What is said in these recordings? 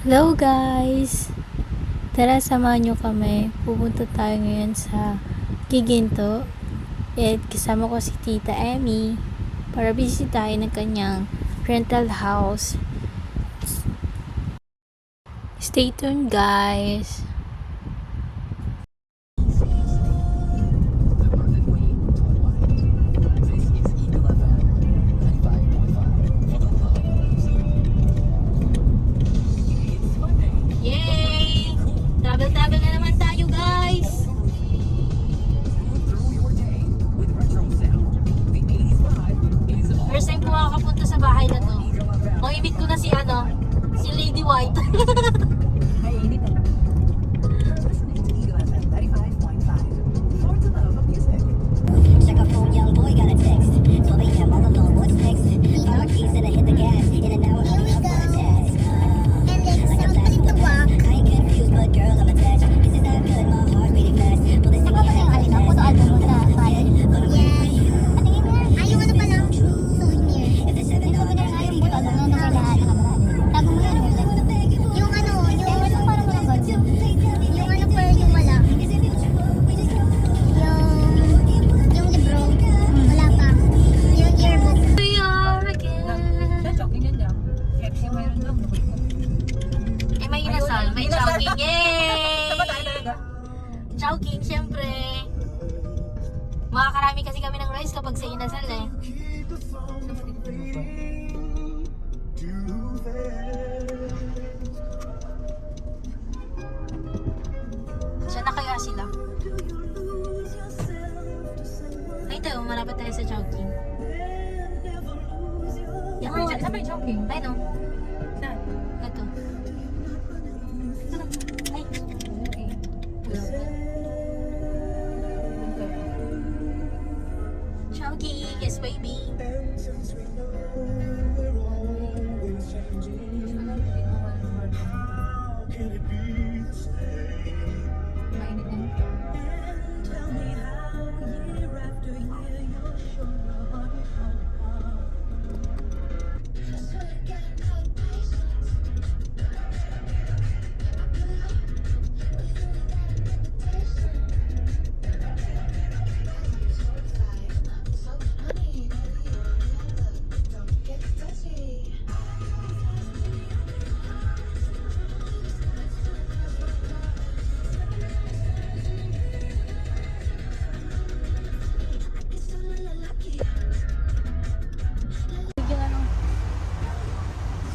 Hello guys! Tara, samahan nyo kami. Pupunta tayo ngayon sa Giginto. At kasama ko si Tita Emmy para bisitahin ang kanyang rental house. Stay tuned guys! Yay! Travel-travel na naman tayo guys! First time ko makakapunta sa bahay na to. Mamimit ko na si Lady White. Check a phone, young boy got a text. 12 a.m. all alone, what's next? Got my keys and I hit the gas. In an hour, I'll be up for a test. Like a flash in the back. I ain't confused, but girl, I'm attached. This is not good, my heart beating fast. Well, this thing ain't happening fast. Photo album mo sa bayan. But I'm ready. Patingin mo. Ay, yung ano pa lang? Souvenir. If the 7 over there, I am photo album na naman lahat. Tago mo yun. Yung ano, yung parang walang gold. Yung ano pa yung wala. Yung libro, wala pa. Yung yearbook. We are again. May inasal, may chowking. Yay! Chowking, syempre. Makakarami kasi kami ng rice kapag sa inasal eh. Saan na kaya sila? Ay, tayo, malapit tayo sa chowking. Saan ba yung choking? Ay, no. Saan? Ito. Ay. Okay. Chowking, yes baby. Mainit na.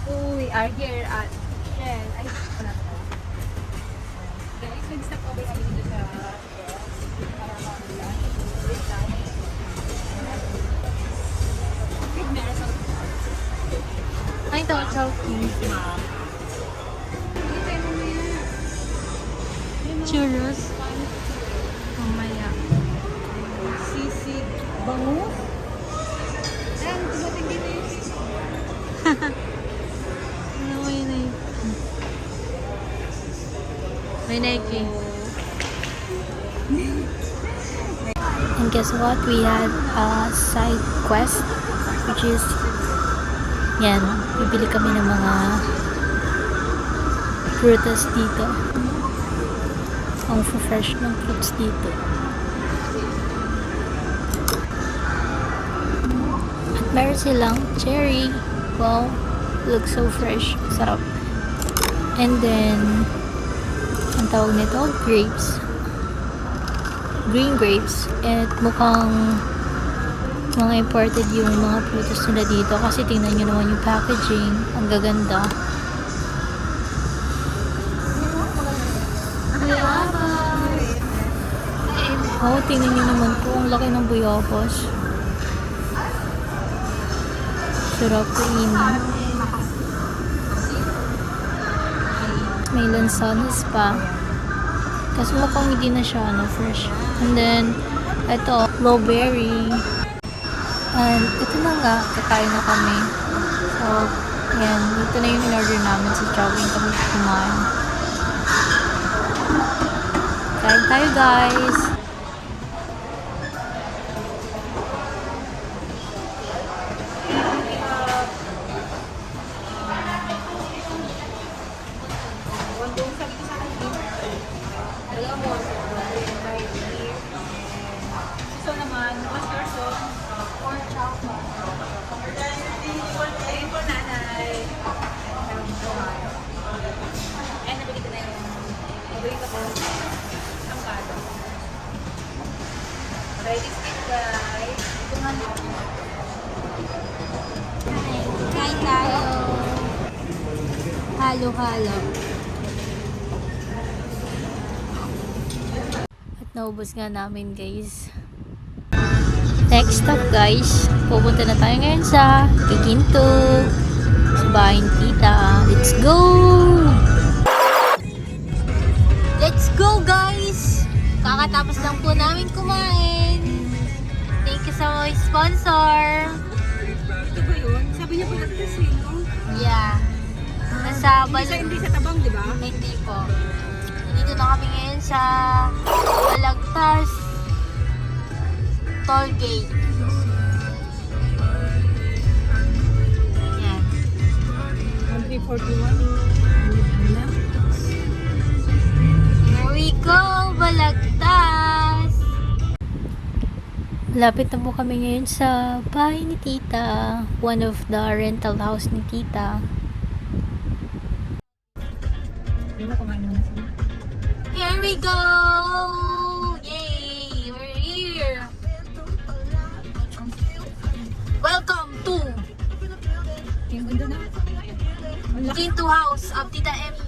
So we are here at Shell. Ay, wala to. Guys, nag-stop over kami dito sa para makakita. Wait lang. Ay, ito, chowking. Churros. Mamaya. Sisig. Bangus? Ayan, tumating dito yung sisig. Ano mo yun eh? May Nike. And guess what? We had a side quest, which is yan, bibili kami ng mga frutas dito. Ang fresh ng fruits dito. At meron silang cherry. Wow, looks so fresh. Sarap. And then, ang tawag nito, grapes. Green grapes. At mukhang mga imported yung mga prutas nila dito kasi tingnan nyo naman yung packaging. Ang gaganda. Oh, tingnan nyo naman po. Ang laki ng buyabas. Sarap kainin. May lansanas pa. Kasi mukhang hindi na siya fresh. And then, ito, blueberry. And ito na nga, kakain na kami. So, yan. Ito na yung in-order namin sa Jogging kami kumain. Kain tayo guys! naghalo-halo. At naubos nga namin guys. Next stop guys, pupunta na tayo ngayon sa Gigintog, sa bahay ni tita. Let's go! Let's go guys! Kakatapos lang po namin kumain. Thank you sa mga sponsor. Ito ba yun? Sabi niya pinagtas eh, no? Yeah. Nasa Hindi sa tabang, di ba? Hindi po. Dito na kami ngayon sa Balagtas Toll Gate. Yan. 341. Here we go, Balagtas! Lapit na po kami ngayon sa bahay ni tita. One of the rental house ni tita. Hindi mo kumain naman sila. Here we go! Yay! We're here! Welcome to Yung ganda na. Ginto House of Tita Emmy.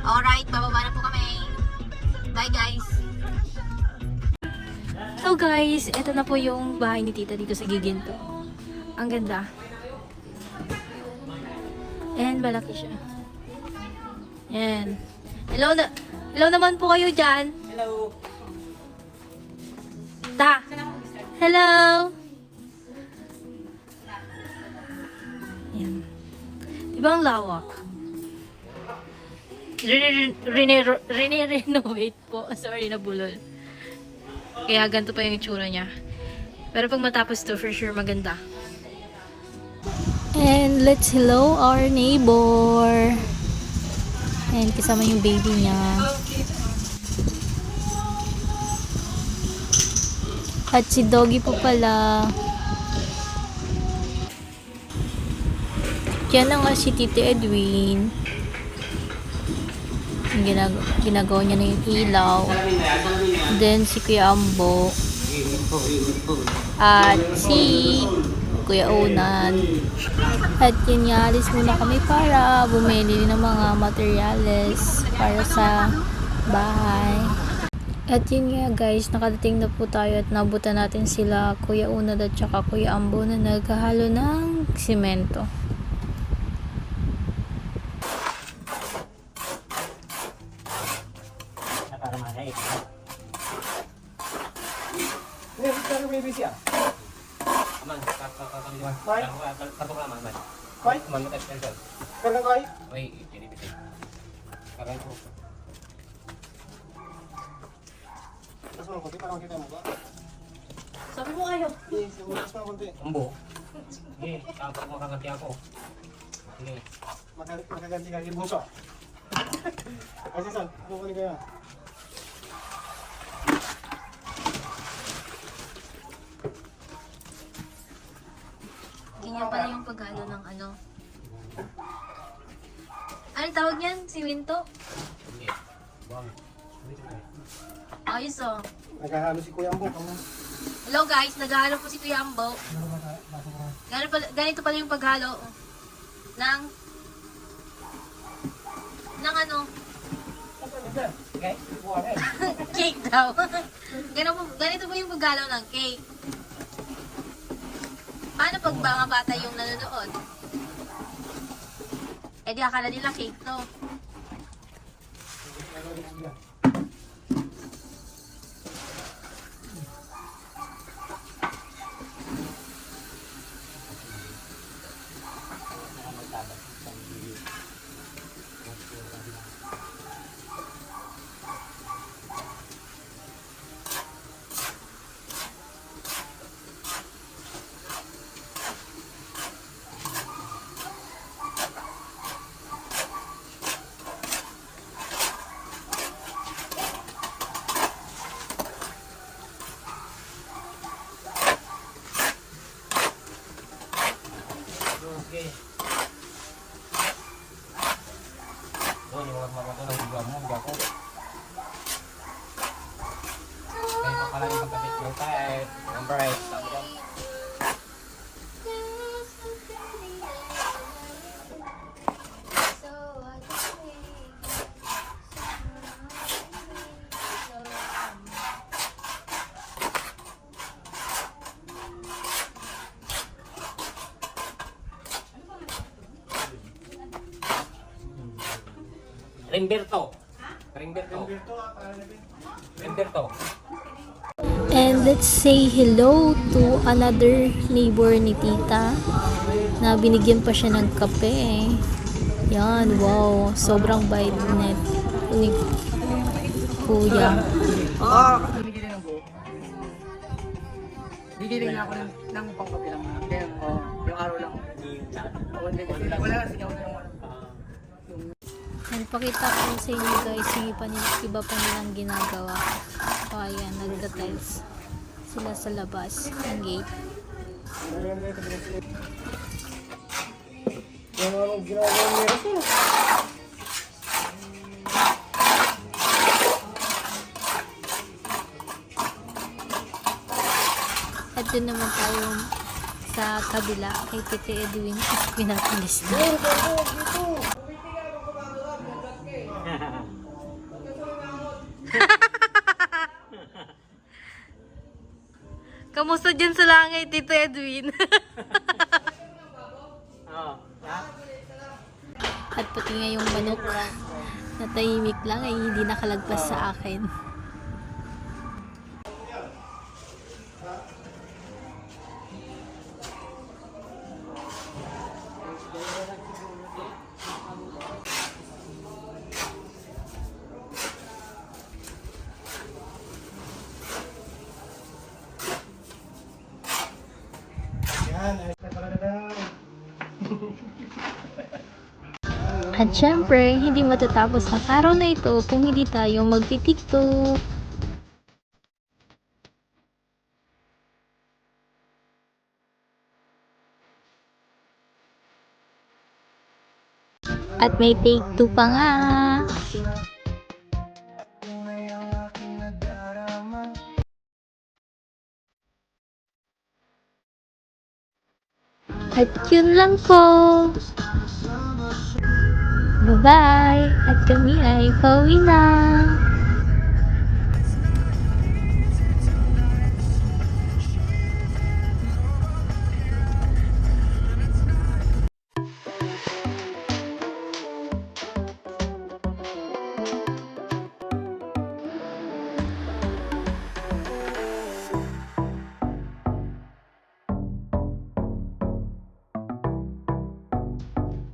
Alright, bababa na po kami. Bye guys! So guys, ito na po yung bahay ni tita dito sa Giginto. Ang ganda. And malaki siya. Yan. Hello naman po kayo dyan. Hello. Ta. Hello. Yan. Diba ang lawak? Renovate po. Sorry, nabulol. Kaya ganito pa yung itsura niya. Pero pag matapos to, for sure maganda. And let's hello our neighbor. And kasama yung baby niya. At si Doggy po pala. Yan na nga si Tito Edwin. Yung ginagawa niya na yung ilaw. Then si Kuya Ambo. At si Kuya Onan. At yun nga, alis muna kami para bumili ng mga materyales para sa bahay. At yun nga guys, nakadating na po tayo at nabutan natin sila Kuya Onan at saka Kuya Ambo na naghahalo ng simento. Para malay. Ini sekarang baby siya. Aman, kami dua. Kartu lama, aman. Koi? Aman, kita cancel. Karena koi? Oi, ini bisa. Karena itu. Terus mau kunti parang kita muka. Sabi mo kayo. Iya, terus mau kunti. Embo. Nih, kalau mau ganti aku. Ini. Makaganti kaki bunso. Kasi san, ako kunin kaya. Ganyan pala yung paghalo ng ano. Ano tawag niyan? Siminto? Hindi. Bang. Ayos oh. Naghahalo si Kuya Ambo. Hello guys, naghahalo po si Kuya Ambo. Ganito pala yung paghalo ng ano? Okay? Buwan eh. Cake daw. Ganito po yung paghalo ng cake. Paano pag mga bata yung nanonood? Eh di akala nila cake to. Rimberto. Rimberto. Rimberto. And let's say hello to another neighbor ni tita na binigyan pa siya ng kape. Yan, wow. Sobrang bait net ni kuya. Bigili ng buo. Bigili na ako ng pangkapi lang. Kaya yung araw lang. Wala kasi ako ng Nagpakita ko sa inyo guys yung iba pa nilang ginagawa. So ayan, nagda-tiles sila sa labas ng gate. Yung ano ginagawa niya ito. At dun naman tayo sa kabila kay Tite Edwin at pinatulis na. Kamusta dyan sa langit, Tito Edwin? At pati nga yung manok na tahimik lang ay hindi nakalagpas sa akin. Yan, ayos na pala na. At syempre, hindi matatapos ang araw na ito kung hindi tayo magti-tiktok. At may take 2 pa nga. At yun lang po. Bye-bye! At kami ay pauwi na!